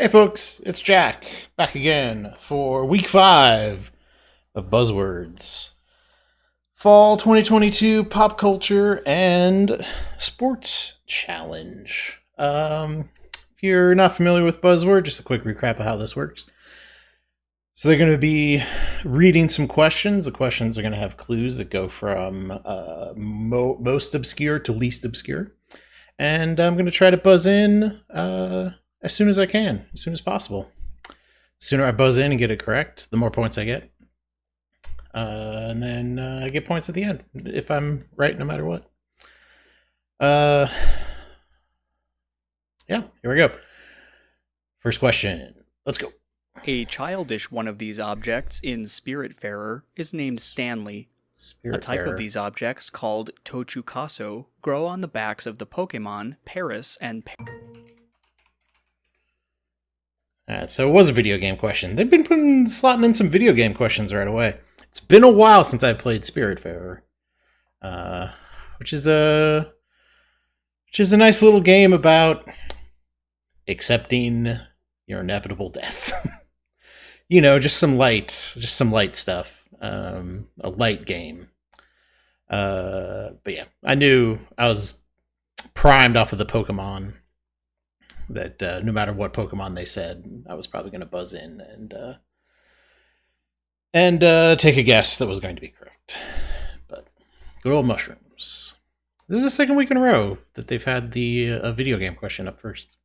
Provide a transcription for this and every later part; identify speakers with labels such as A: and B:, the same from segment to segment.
A: Hey folks, it's Jack, back again for week 5 of Buzzwords. Fall 2022 Pop Culture and Sports Challenge. If you're not familiar with Buzzword, just a quick recap of how this works. So they're going to be reading some questions. The questions are going to have clues that go from most obscure to least obscure. And I'm going to try to buzz in as soon as I can, as soon as possible. The sooner I buzz in and get it correct, the more points I get. And then I get points at the end, if I'm right no matter what. Yeah, here we go. First question. Let's go.
B: A childish one of these objects in Spiritfarer is named Stanley. A type of these objects, called Tochukaso, grow on the backs of the Pokemon Paris and
A: Alright, so it was a video game question. They've been slotting in some video game questions right away. It's been a while since I played Spiritfarer, which is a nice little game about accepting your inevitable death. You know, just some light stuff. A light game. But yeah, I knew I was primed off of the Pokemon that no matter what Pokemon they said, I was probably going to buzz in and take a guess that was going to be correct. But good old mushrooms. This is the second week in a row that they've had the video game question up first.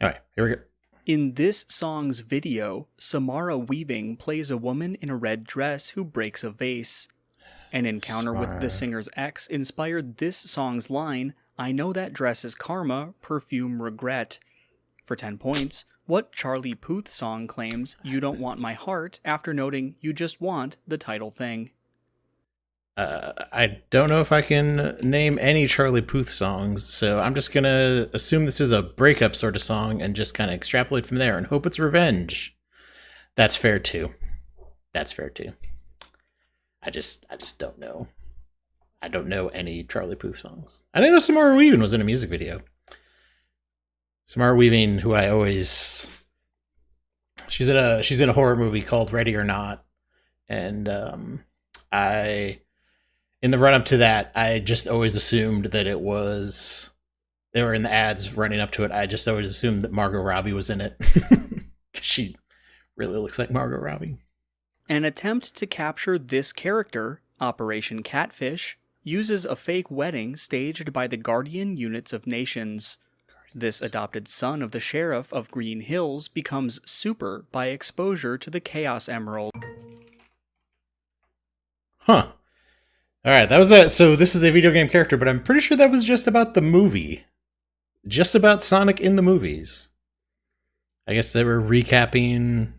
A: All right, here we go.
B: In this song's video, Samara Weaving plays a woman in a red dress who breaks a vase. An encounter with the singer's ex inspired this song's line, "I know that dress is karma, perfume regret." For 10 points, what Charlie Puth song claims "You don't want my heart" after noting "You just want the title thing"?
A: I don't know if I can name any Charlie Puth songs, so I'm just gonna assume this is a breakup sort of song and just kind of extrapolate from there and hope it's revenge. That's fair too. I just don't know. I don't know any Charlie Puth songs. I didn't know Samara Weaving was in a music video. Samara Weaving, who I always... She's in a horror movie called Ready or Not, and in the run-up to that, I just always assumed that it was... They were in the ads running up to it. I just always assumed that Margot Robbie was in it. She really looks like Margot Robbie.
B: An attempt to capture this character, Operation Catfish, uses a fake wedding staged by the Guardian Units of Nations. This adopted son of the sheriff of Green Hills becomes super by exposure to the Chaos Emerald.
A: Huh. Alright, that was it. So this is a video game character, but I'm pretty sure that was just about the movie. Just about Sonic in the movies. I guess they were recapping...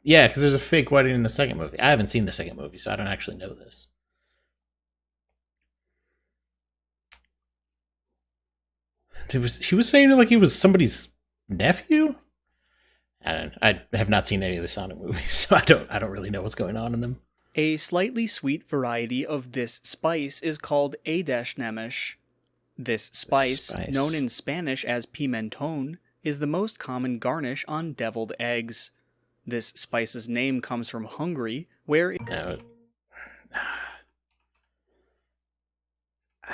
A: Yeah, because there's a fake wedding in the second movie. I haven't seen the second movie, so I don't actually know this. He was saying like he was somebody's nephew? I have not seen any of the Sonic movies, so I don't really know what's going on in them.
B: A slightly sweet variety of this spice is called Adeshnemesh. This spice, known in Spanish as pimentón, is the most common garnish on deviled eggs. This spice's name comes from Hungary, where...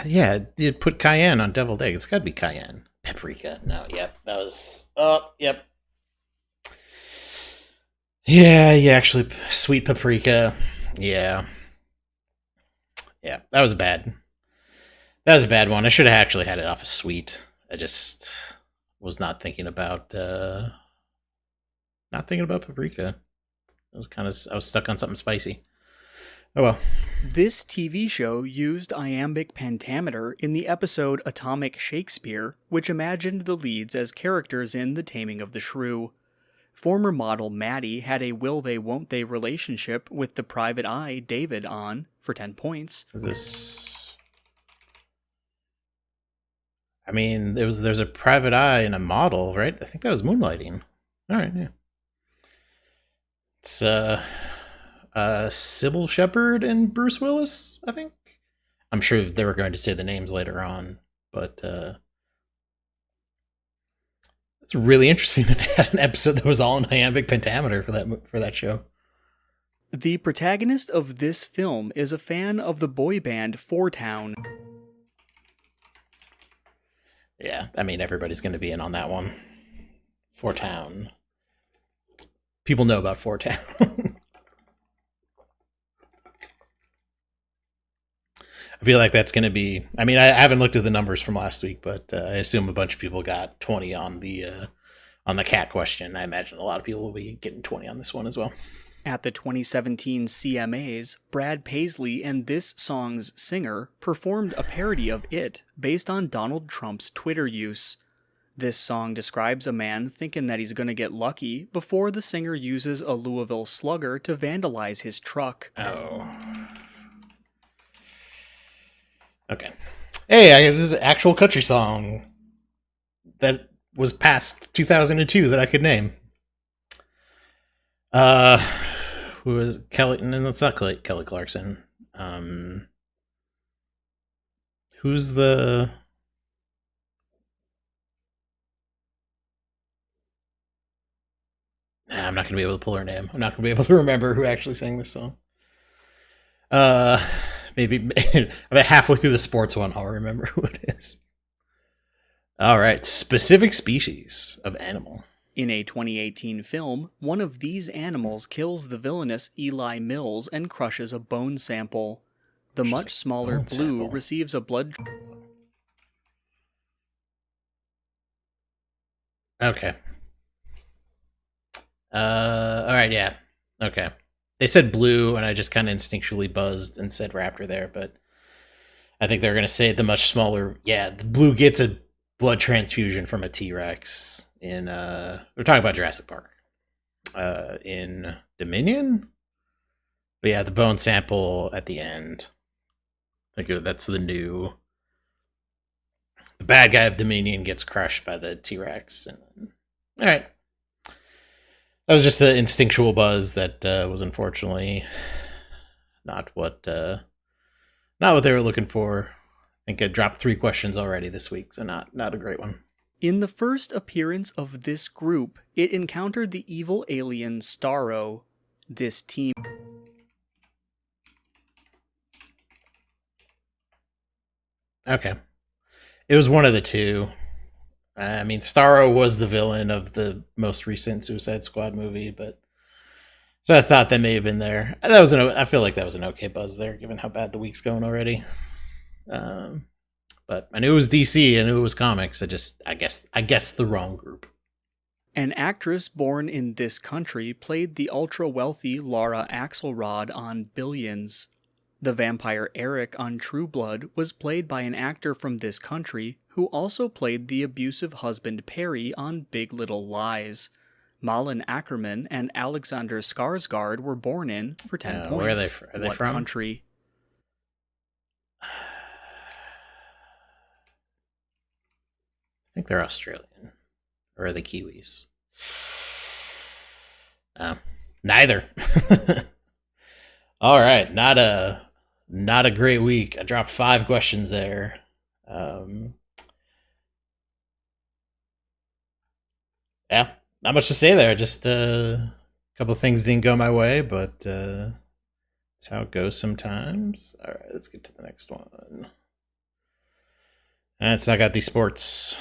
A: Yeah, you'd put cayenne on deviled egg. It's got to be cayenne. Paprika. No, yep. That was... Oh, yep. Yeah, actually, sweet paprika. Yeah, that was bad. That was a bad one. I should have actually had it off of sweet. I just was not thinking about paprika. I was stuck on something spicy. Oh well.
B: This TV show used iambic pentameter in the episode Atomic Shakespeare, which imagined the leads as characters in The Taming of the Shrew. Former model Maddie had a will-they-won't-they relationship with the private eye David on, for 10 points.
A: There's a private eye and a model, right? I think that was Moonlighting. All right, yeah. It's Sybil Shepherd and Bruce Willis, I think. I'm sure they were going to say the names later on, but It's really interesting that they had an episode that was all in iambic pentameter for that show.
B: The protagonist of this film is a fan of the boy band Four Town.
A: Yeah, I mean, everybody's going to be in on that one. Four Town. People know about Four Town. I feel like that's going to be... I mean, I haven't looked at the numbers from last week, but I assume a bunch of people got 20 on the cat question. I imagine a lot of people will be getting 20 on this one as well.
B: At the 2017 CMAs, Brad Paisley and this song's singer performed a parody of it based on Donald Trump's Twitter use. This song describes a man thinking that he's going to get lucky before the singer uses a Louisville Slugger to vandalize his truck.
A: Oh. Okay. Hey, this is an actual country song that was past 2002 that I could name. Who was Kelly? No, it's not Kelly Clarkson. Who's the... I'm not going to be able to pull her name. I'm not going to be able to remember who actually sang this song. Maybe about halfway through the sports one, I'll remember who it is. All right. Specific species of animal.
B: In a 2018 film, one of these animals kills the villainous Eli Mills and crushes a bone sample. The much smaller Blue receives a blood...
A: Okay. All right, yeah. Okay. They said Blue, and I just kind of instinctually buzzed and said Raptor there, but I think they're going to say the much smaller... Yeah, the Blue gets a blood transfusion from a T-Rex in... We're talking about Jurassic Park. In Dominion? But yeah, the bone sample at the end. I think that's the new... The bad guy of Dominion gets crushed by the T-Rex. All right. That was just the instinctual buzz that was unfortunately not what they were looking for. I think I dropped 3 questions already this week, so not a great one.
B: In the first appearance of this group, it encountered the evil alien Starro. This team...
A: Okay. It was one of the two. I mean, Starro was the villain of the most recent Suicide Squad movie, but so I thought that may have been there. I feel like that was an okay buzz there, given how bad the week's going already. But I knew it was DC. I knew it was comics. I guess the wrong group.
B: An actress born in this country played the ultra-wealthy Laura Axelrod on Billions. The vampire Eric on True Blood was played by an actor from this country who also played the abusive husband Perry on Big Little Lies. Malin Ackerman and Alexander Skarsgård were born in for 10 points.
A: Where are they
B: what
A: from?
B: Country?
A: I think they're Australian. Or are they Kiwis? Neither. All right, not a great week. I dropped 5 questions there. Yeah, not much to say there. Just a couple of things didn't go my way, but that's how it goes sometimes. All right, let's get to the next one. And so I got these sports.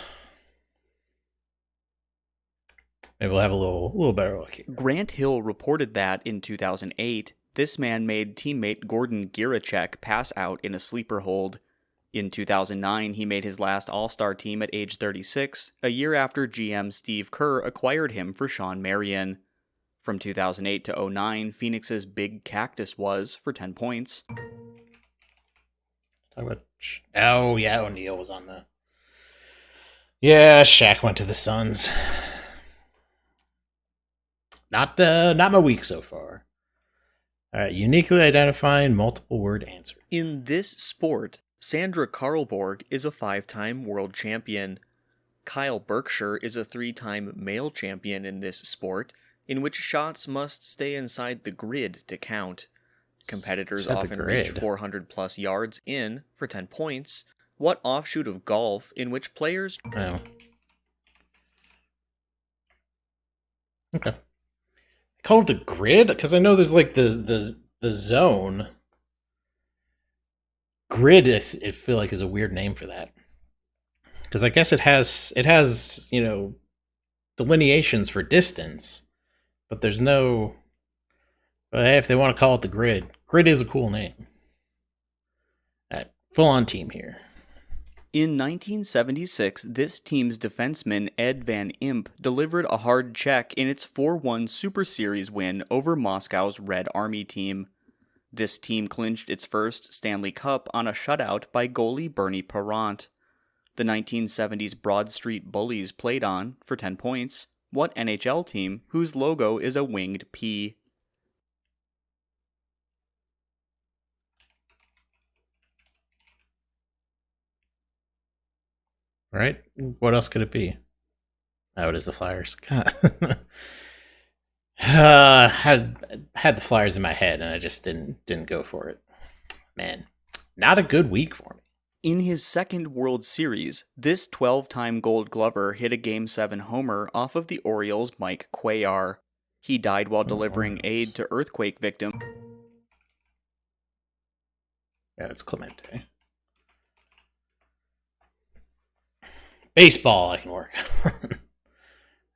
A: Maybe we'll have a little better luck here.
B: Grant Hill reported that in 2008, this man made teammate Gordon Girachek pass out in a sleeper hold. In 2009, he made his last All-Star team at age 36, a year after GM Steve Kerr acquired him for Sean Marion. From 2008 to 2009, Phoenix's Big Cactus was for 10 points.
A: Talk about... Oh, yeah, O'Neal was on the... Yeah, Shaq went to the Suns. Not my week so far. All right, uniquely identifying multiple word answers.
B: In this sport, Sandra Karlborg is a 5-time world champion. Kyle Berkshire is a 3-time male champion in this sport, in which shots must stay inside the grid to count. Competitors often reach 400-plus yards in for 10 points. What offshoot of golf in which players...
A: Oh. Okay. Call it the grid? Because I know there's like the zone. Grid, I feel like, is a weird name for that. Because I guess it has delineations for distance, but there's no. But hey, if they want to call it the grid, grid is a cool name. All right, full on team here.
B: In 1976, this team's defenseman Ed Van Imp delivered a hard check in its 4-1 Super Series win over Moscow's Red Army team. This team clinched its first Stanley Cup on a shutout by goalie Bernie Parent. The 1970s Broad Street Bullies played on, for 10 points, what NHL team whose logo is a winged P?
A: All right, what else could it be? Oh, it is the Flyers. Had the Flyers in my head, and I just didn't go for it. Man, not a good week for me.
B: In his second World Series, this 12-time Gold Glover hit a Game 7 homer off of the Orioles' Mike Cuellar. He died while delivering aid to earthquake victims.
A: Yeah, it's Clemente. Baseball, I can work.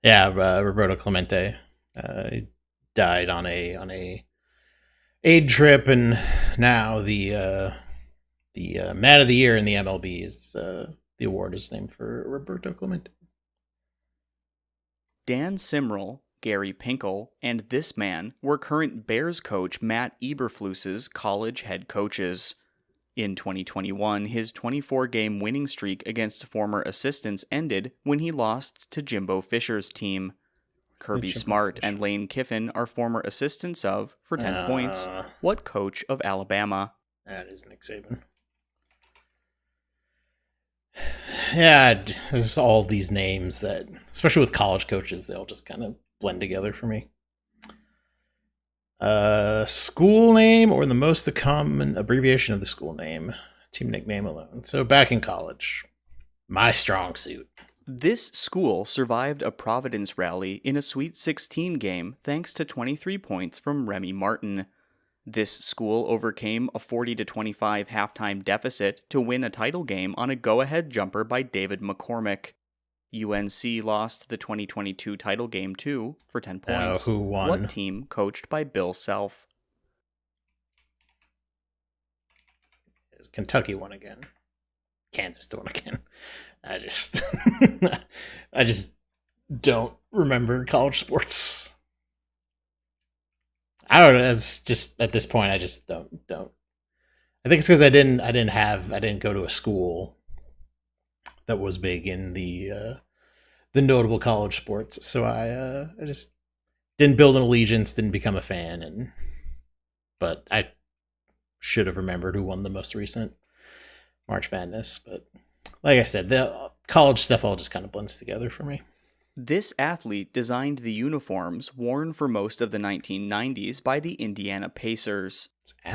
A: Yeah, Roberto Clemente he died on a aid trip, and now the Man of the Year in the MLB is the award is named for Roberto Clemente.
B: Dan Simrel, Gary Pinkel, and this man were current Bears coach Matt Eberflus's college head coaches. In 2021, his 24-game winning streak against former assistants ended when he lost to Jimbo Fisher's team. Kirby Smart and Lane Kiffin are former assistants of, for 10 points, what coach of Alabama?
A: That is Nick Saban. Yeah, there's all these names that, especially with college coaches, they all just kind of blend together for me. School name or the most common abbreviation of the school name, team nickname alone. So back in college, my strong suit.
B: This school survived a Providence rally in a Sweet 16 game thanks to 23 points from Remy Martin. This school overcame a 40-25 halftime deficit to win a title game on a go-ahead jumper by David McCormick. UNC lost the 2022 title game too, for 10 points.
A: Who won?
B: What team coached by Bill Self?
A: Kentucky won again. Kansas won again. I just I just don't remember college sports. I don't know. It's just at this point I just don't. I think it's because I didn't go to a school that was big in the notable college sports. So I just didn't build an allegiance, didn't become a fan, but I should have remembered who won the most recent March Madness. But like I said, the college stuff all just kind of blends together for me.
B: This athlete designed the uniforms worn for most of the 1990s by the Indiana Pacers.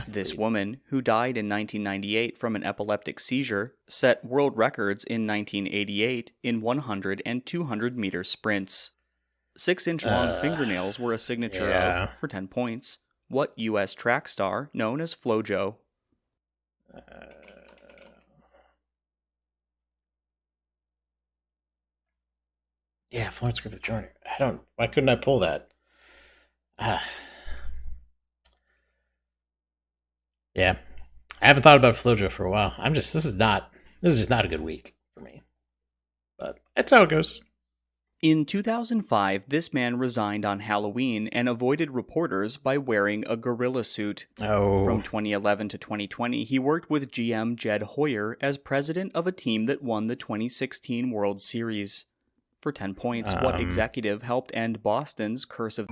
B: This woman, who died in 1998 from an epileptic seizure, set world records in 1988 in 100 and 200 meter sprints. 6-inch-long fingernails were a signature of, for 10 points, what U.S. track star known as FloJo?
A: Yeah, Florence Griffith Joyner. Why couldn't I pull that? Yeah. I haven't thought about FloJo for a while. This is just not a good week for me. But that's how it goes.
B: In 2005, this man resigned on Halloween and avoided reporters by wearing a gorilla suit.
A: Oh.
B: From 2011 to 2020, he worked with GM Jed Hoyer as president of a team that won the 2016 World Series. For 10 points, what executive helped end Boston's curse of...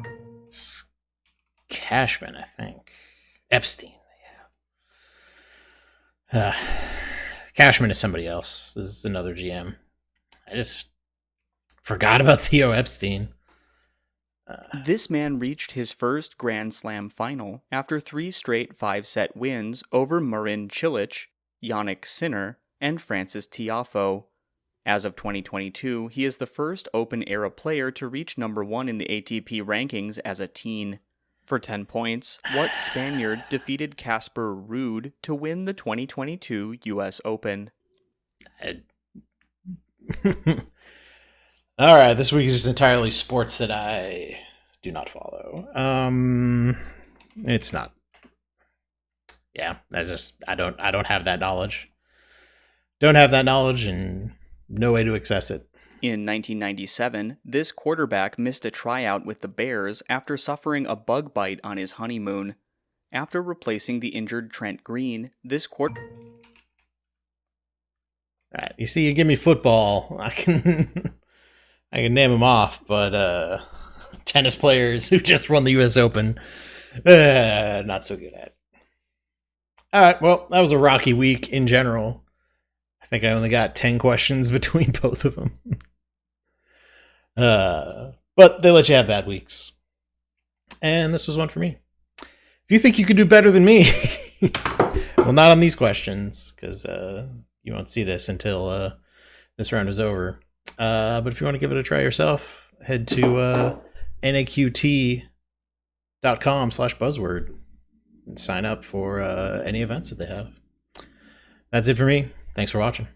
A: It's Cashman, I think. Epstein, yeah. Cashman is somebody else. This is another GM. I just forgot about Theo Epstein.
B: This man reached his first Grand Slam final after 3 straight 5-set wins over Marin Cilic, Yannick Sinner, and Francis Tiafoe. As of 2022, he is the first Open-era player to reach number 1 in the ATP rankings as a teen. For 10 points, what Spaniard defeated Casper Ruud to win the 2022 US Open?
A: All right, this week is just entirely sports that I do not follow. It's not. Yeah, that's just I don't have that knowledge. Don't have that knowledge and no way to access it.
B: In 1997, this quarterback missed a tryout with the Bears after suffering a bug bite on his honeymoon. After replacing the injured Trent Green, this
A: All right, you see, you give me football, I can name them off, but tennis players who just won the U.S. Open, not so good at. All right, well, that was a rocky week in general. I think I only got 10 questions between both of them. But they let you have bad weeks. And this was one for me. If you think you could do better than me, well, not on these questions, because you won't see this until this round is over. But if you want to give it a try yourself, head to naqt.com/buzzword and sign up for any events that they have. That's it for me. Thanks for watching.